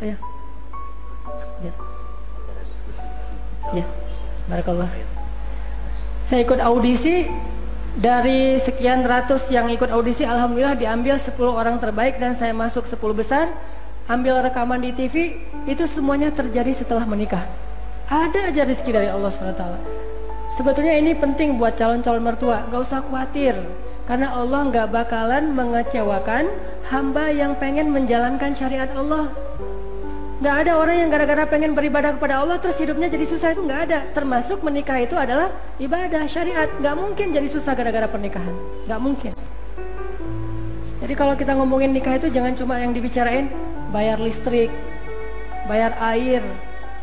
Ya. Ya. Ya. Barakallah. Saya ikut audisi, dari sekian ratus yang ikut audisi, alhamdulillah diambil 10 orang terbaik dan saya masuk 10 besar. Ambil rekaman di TV, itu semuanya terjadi setelah menikah. Ada aja rezeki dari Allah SWT. Sebetulnya ini penting buat calon-calon mertua, gak usah khawatir, karena Allah gak bakalan mengecewakan hamba yang pengen menjalankan syariat Allah. Gak ada orang yang gara-gara pengen beribadah kepada Allah terus hidupnya jadi susah, itu gak ada. Termasuk menikah itu adalah ibadah syariat. Gak mungkin jadi susah gara-gara pernikahan, gak mungkin. Jadi kalau kita ngomongin nikah itu jangan cuma yang dibicarain bayar listrik, bayar air,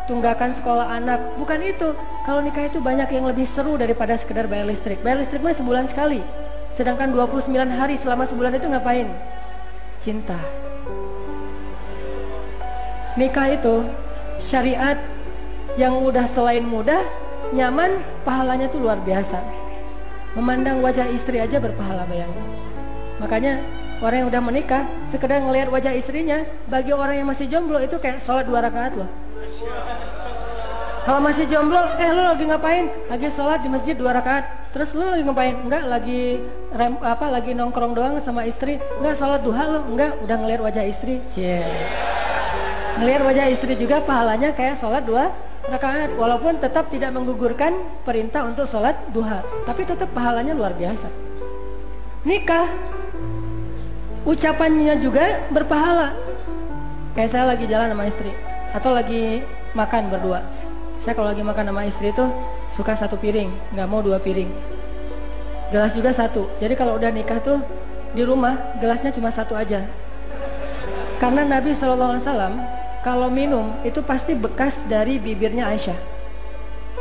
tunggakan sekolah anak, bukan itu. Kalau nikah itu banyak yang lebih seru daripada sekedar bayar listrik. Bayar listrik mah sebulan sekali, sedangkan 29 hari selama sebulan itu ngapain? Cinta. Nikah itu syariat yang udah selain mudah, nyaman, pahalanya tuh luar biasa. Memandang wajah istri aja berpahala, bayangin. Makanya orang yang udah menikah sekedar ngelihat wajah istrinya, bagi orang yang masih jomblo itu kayak sholat 2 rakaat loh. Kalau masih jomblo, lo lagi ngapain? Lagi sholat di masjid 2 rakaat. Terus lo lagi ngapain? Enggak, lagi nongkrong doang sama istri. Enggak, sholat duha lo. Enggak, udah ngelihat wajah istri. Cie. Ngelihat wajah istri juga pahalanya kayak sholat 2 rakaat. Walaupun tetap tidak menggugurkan perintah untuk sholat duha, tapi tetap pahalanya luar biasa. Nikah, ucapannya juga berpahala. Kayak saya lagi jalan sama istri atau lagi makan berdua. Saya kalau lagi makan sama istri itu suka 1 piring, nggak mau 2 piring. Gelas juga 1. Jadi kalau udah nikah tuh di rumah gelasnya cuma 1 aja. Karena Nabi SAW kalau minum itu pasti bekas dari bibirnya Aisyah.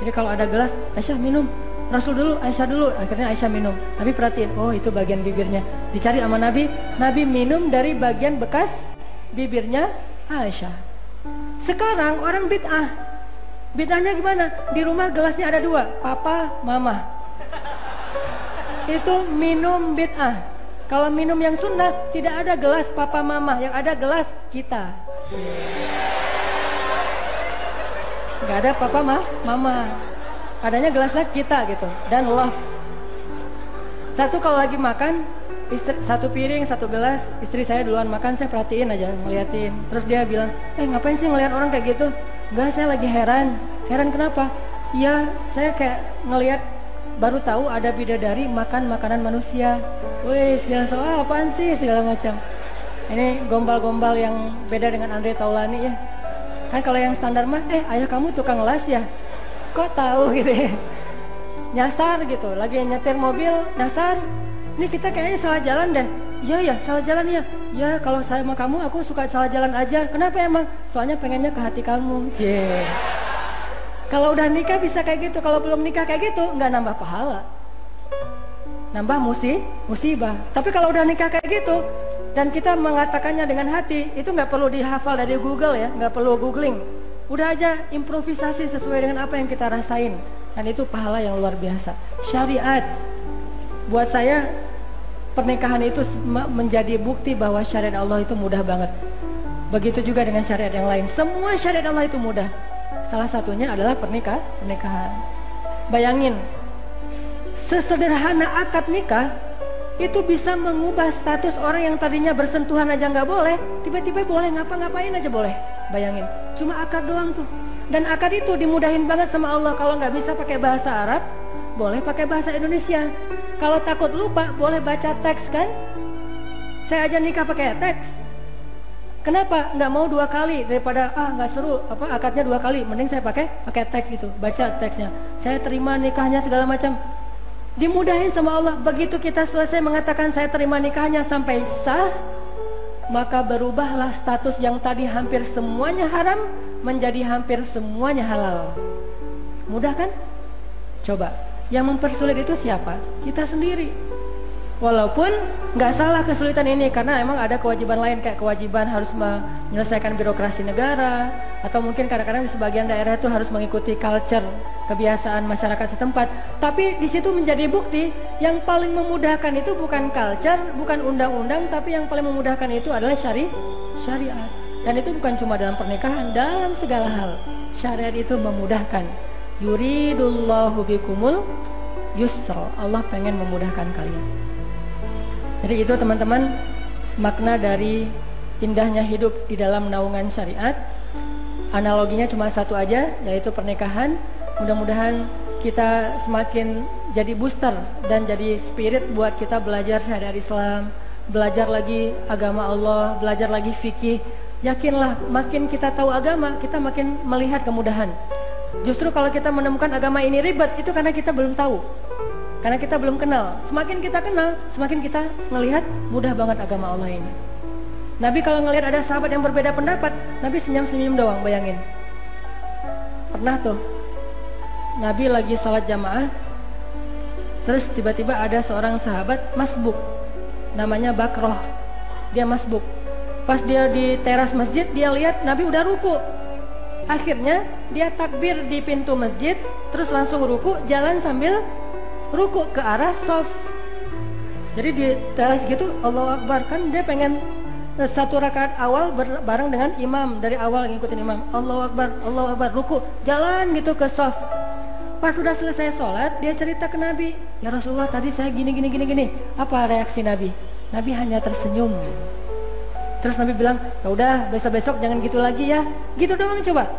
Jadi kalau ada gelas, Aisyah minum, Rasul dulu, Aisyah dulu. Akhirnya Aisyah minum. Nabi perhatiin, oh itu bagian bibirnya. Dicari sama Nabi, Nabi minum dari bagian bekas bibirnya Aisyah. Sekarang orang bid'ah. Bid'ahnya gimana? Di rumah gelasnya ada 2, papa, mama. Itu minum bid'ah. Kalau minum yang sunnah tidak ada gelas papa mama, yang ada gelas kita. Gak ada papa mama, adanya gelasnya kita gitu. Dan love. Satu kalau lagi makan, 1 piring 1 gelas, istri saya duluan makan, saya perhatiin aja, ngeliatin. Terus dia bilang, ngapain sih ngeliat orang kayak gitu? Enggak, saya lagi heran. Heran kenapa? Ya saya kayak ngeliat, baru tahu ada bidadari makan makanan manusia. Wih, dia langsung, apaan sih segala macam. Ini gombal-gombal yang beda dengan Andre Taulani ya. Kan kalau yang standar mah, ayah kamu tukang las ya? Kok tahu gitu ya? Nyasar gitu, lagi nyetir mobil, nyasar. Ini kita kayaknya salah jalan deh. Iya ya, salah jalan ya. Ya kalau saya sama kamu, aku suka salah jalan aja. Kenapa emang? Soalnya pengennya ke hati kamu. Cie. Kalau udah nikah bisa kayak gitu. Kalau belum nikah kayak gitu, nggak nambah pahala, nambah musibah. Tapi kalau udah nikah kayak gitu dan kita mengatakannya dengan hati, itu nggak perlu dihafal dari Google ya, nggak perlu googling. Udah aja improvisasi sesuai dengan apa yang kita rasain, dan itu pahala yang luar biasa. Syariat, buat saya pernikahan itu menjadi bukti bahwa syariat Allah itu mudah banget. Begitu juga dengan syariat yang lain. Semua syariat Allah itu mudah. Salah satunya adalah pernikahan. Bayangin, sesederhana akad nikah itu bisa mengubah status orang yang tadinya bersentuhan aja nggak boleh, tiba-tiba boleh, ngapa-ngapain aja boleh. Bayangin, cuma akad doang tuh. Dan akad itu dimudahin banget sama Allah. Kalau nggak bisa pakai bahasa Arab, boleh pakai bahasa Indonesia. Kalau takut lupa, boleh baca teks kan? Saya aja nikah pakai teks. Kenapa? Nggak mau 2 kali daripada nggak seru akadnya 2 kali. Mending saya pakai teks gitu, baca teksnya. Saya terima nikahnya segala macam. Dimudahin sama Allah. Begitu kita selesai mengatakan saya terima nikahnya sampai sah, maka berubahlah status yang tadi hampir semuanya haram menjadi hampir semuanya halal. Mudah kan? Coba. Yang mempersulit itu siapa? Kita sendiri. Walaupun nggak salah kesulitan ini, karena emang ada kewajiban lain, kayak kewajiban harus menyelesaikan birokrasi negara, atau mungkin kadang-kadang di sebagian daerah itu harus mengikuti culture, kebiasaan masyarakat setempat. Tapi di situ menjadi bukti yang paling memudahkan itu bukan culture, bukan undang-undang, tapi yang paling memudahkan itu adalah syariat. Dan itu bukan cuma dalam pernikahan, dalam segala hal. Syariat itu memudahkan. Yuridullahu bikumul yusra. Allah pengen memudahkan kalian. Jadi itu teman-teman, makna dari indahnya hidup di dalam naungan syariat. Analoginya cuma satu aja, yaitu pernikahan. Mudah-mudahan kita semakin jadi booster dan jadi spirit buat kita belajar syariat Islam, belajar lagi agama Allah, belajar lagi fikih. Yakinlah, makin kita tahu agama, kita makin melihat kemudahan. Justru kalau kita menemukan agama ini ribet, itu karena kita belum tahu, karena kita belum kenal. Semakin kita kenal, semakin kita melihat mudah banget agama Allah ini. Nabi kalau ngelihat ada sahabat yang berbeda pendapat, Nabi senyum-senyum doang, bayangin. Pernah tuh, Nabi lagi sholat jamaah, terus tiba-tiba ada seorang sahabat masbuk, namanya Bakroh. Dia masbuk. Pas dia di teras masjid, dia lihat Nabi udah ruku. Akhirnya dia takbir di pintu masjid, terus langsung ruku, jalan sambil ruku ke arah shaf. Jadi di teras gitu, Allahu Akbar, kan dia pengen satu rakaat awal bareng dengan imam, dari awal ngikutin imam. Allahu Akbar, ruku, jalan gitu ke shaf. Pas sudah selesai sholat, dia cerita ke Nabi, ya Rasulullah tadi saya gini. Apa reaksi Nabi? Nabi hanya tersenyum. Terus Nabi bilang, ya udah besok-besok jangan gitu lagi ya. Gitu doang coba.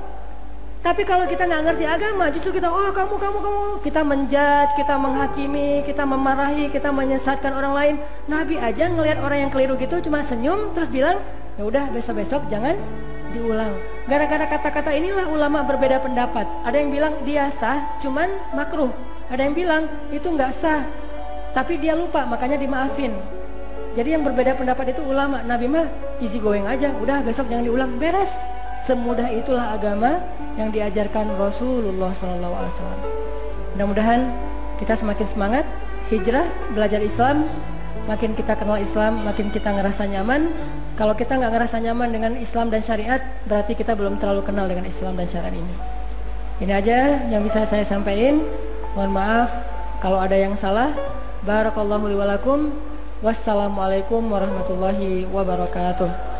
Tapi kalau kita nggak ngerti agama, justru kita, oh kamu, kita menjudge, kita menghakimi, kita memarahi, kita menyesatkan orang lain. Nabi aja ngelihat orang yang keliru gitu cuma senyum, terus bilang, ya udah besok-besok jangan diulang. Gara-gara kata-kata inilah ulama berbeda pendapat. Ada yang bilang dia sah, cuman makruh. Ada yang bilang itu nggak sah, tapi dia lupa, makanya dimaafin. Jadi yang berbeda pendapat itu ulama. Nabi mah easy going aja, udah besok jangan diulang, beres. Semudah itulah agama yang diajarkan Rasulullah SAW. Mudah-mudahan kita semakin semangat hijrah, belajar Islam. Makin kita kenal Islam, makin kita ngerasa nyaman. Kalau kita nggak ngerasa nyaman dengan Islam dan syariat, berarti kita belum terlalu kenal dengan Islam dan syariat ini. Ini aja yang bisa saya sampaikan. Mohon maaf kalau ada yang salah. Barakallahu li wa lakum. Wassalamualaikum warahmatullahi wabarakatuh.